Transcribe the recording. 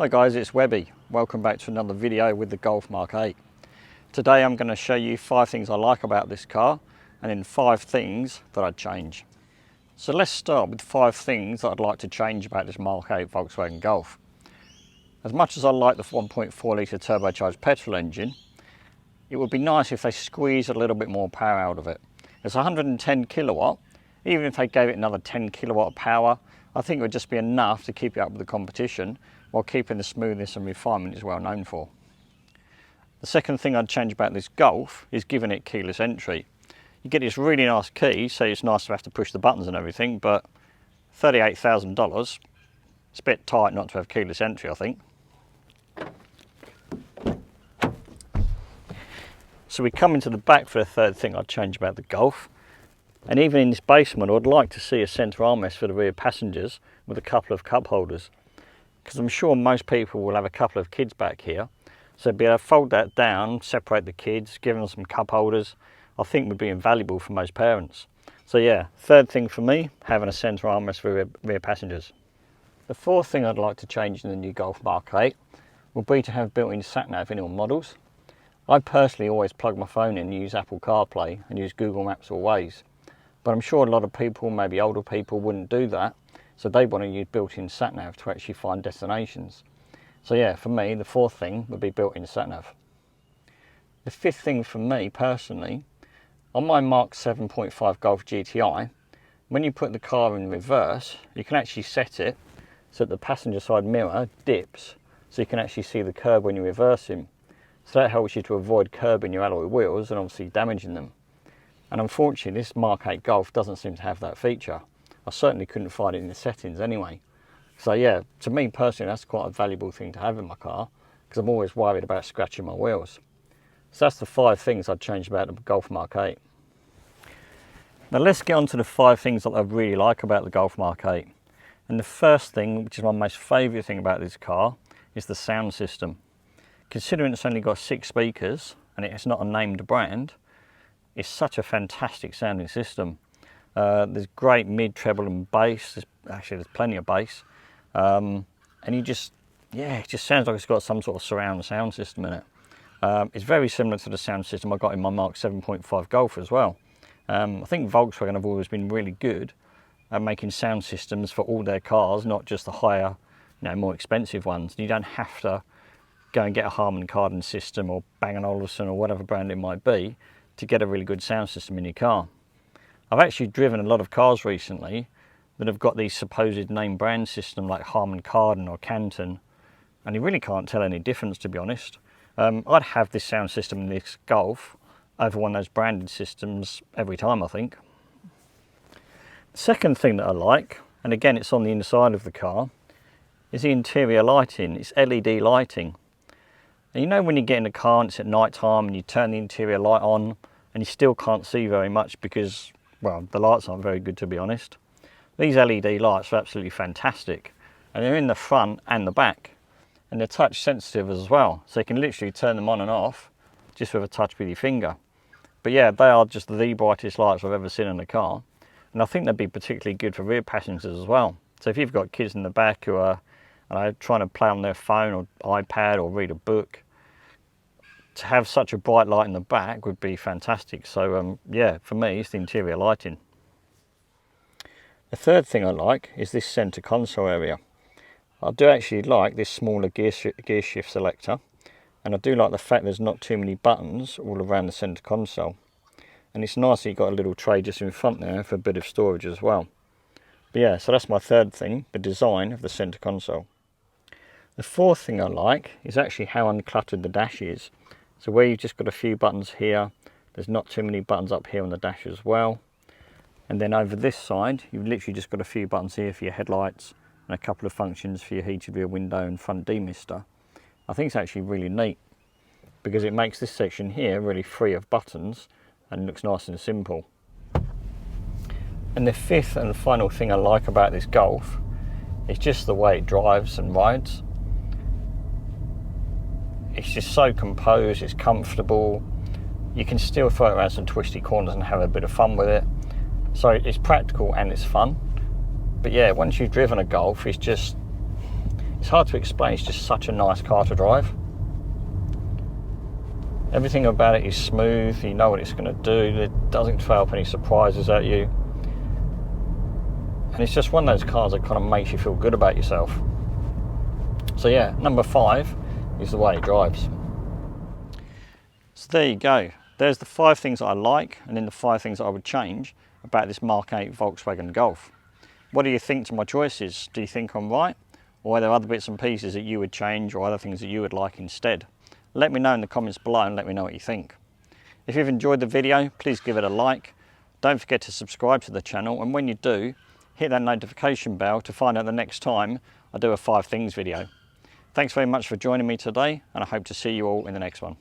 Hi guys, it's Webby. Welcome back to another video with the Golf MK8. Today I'm going to show you 5 things I like about this car and then 5 things that I'd change. So let's start with 5 things that I'd like to change about this MK8 Volkswagen Golf. As much as I like the 1.4 litre turbocharged petrol engine, it would be nice if they squeezed a little bit more power out of it. It's 110 kilowatt. Even if they gave it another 10 kilowatt of power, I think it would just be enough to keep it up with the competition while keeping the smoothness and refinement it's well known for. The second thing I'd change about this Golf is giving it keyless entry. You get this really nice key, so it's nice to have to push the buttons and everything, but $38,000, it's a bit tight not to have keyless entry, I think. So we come into the back for the third thing I'd change about the Golf. And even in this base model, I'd like to see a centre armrest for the rear passengers with a couple of cup holders. Because I'm sure most people will have a couple of kids back here. So be able to fold that down, separate the kids, give them some cup holders, I think would be invaluable for most parents. So yeah, third thing for me, having a centre armrest for rear passengers. The fourth thing I'd like to change in the new Golf MK8 will be to have built-in sat-nav in all models. I personally always plug my phone in and use Apple CarPlay and use Google Maps or Waze. But I'm sure a lot of people, maybe older people, wouldn't do that. So they want to use built-in sat-nav to actually find destinations. So yeah, for me, the fourth thing would be built-in sat-nav. The fifth thing for me personally, on my Mark 7.5 Golf GTI, when you put the car in reverse, you can actually set it so that the passenger side mirror dips, so you can actually see the curb when you reverse him. So that helps you to avoid curbing your alloy wheels and obviously damaging them. And unfortunately, this Mark 8 Golf doesn't seem to have that feature. I certainly couldn't find it in the settings anyway. So yeah, to me personally, that's quite a valuable thing to have in my car, because I'm always worried about scratching my wheels. So that's the 5 things I'd change about the Golf MK8. Now let's get on to the 5 things that I really like about the Golf MK8. And the first thing, which is my most favourite thing about this car, is the sound system. Considering it's only got 6 speakers, and it's not a named brand, it's such a fantastic sounding system. There's great mid, treble and bass. There's plenty of bass. And it just sounds like it's got some sort of surround sound system in it. It's very similar to the sound system I got in my Mark 7.5 Golf as well. I think Volkswagen have always been really good at making sound systems for all their cars, not just the higher, more expensive ones. You don't have to go and get a Harman Kardon system or Bang & Olufsen or whatever brand it might be to get a really good sound system in your car. I've actually driven a lot of cars recently that have got these supposed name brand system like Harman Kardon or Canton, and you really can't tell any difference, to be honest. I'd have this sound system in this Golf over one of those branded systems every time, I think. The second thing that I like, and again it's on the inside of the car, is the interior lighting. It's LED lighting. And you know when you get in the car and it's at night time and you turn the interior light on and you still can't see very much because, well, the lights aren't very good, to be honest. These LED lights are absolutely fantastic, and they're in the front and the back, and they're touch sensitive as well, so you can literally turn them on and off just with a touch with your finger. But yeah, they are just the brightest lights I've ever seen in a car, and I think they'd be particularly good for rear passengers as well. So if you've got kids in the back who are trying to play on their phone or iPad or read a book, to have such a bright light in the back would be fantastic. So yeah, for me, it's the interior lighting. The third thing I like is this centre console area. I do actually like this smaller gear shift selector, and I do like the fact there's not too many buttons all around the centre console. And it's nice that you've got a little tray just in front there for a bit of storage as well. But yeah, so that's my third thing, the design of the centre console. The fourth thing I like is actually how uncluttered the dash is. So where you've just got a few buttons here, there's not too many buttons up here on the dash as well. And then over this side, you've literally just got a few buttons here for your headlights and a couple of functions for your heated rear window and front demister. I think it's actually really neat because it makes this section here really free of buttons and looks nice and simple. And the fifth and final thing I like about this Golf is just the way it drives and rides. It's just so composed, it's comfortable. You can still throw it around some twisty corners and have a bit of fun with it. So it's practical and it's fun. But yeah, once you've driven a Golf, it's hard to explain, it's just such a nice car to drive. Everything about it is smooth, you know what it's going to do, it doesn't throw up any surprises at you. And it's just one of those cars that kind of makes you feel good about yourself. So yeah, number 5 is the way it drives. So there you go. There's the 5 things I like, and then the 5 things I would change about this Mark 8 Volkswagen Golf. What do you think to my choices? Do you think I'm right? Or are there other bits and pieces that you would change, or other things that you would like instead? Let me know in the comments below and let me know what you think. If you've enjoyed the video, please give it a like. Don't forget to subscribe to the channel, and when you do, hit that notification bell to find out the next time I do a 5 things video. Thanks very much for joining me today, and I hope to see you all in the next one.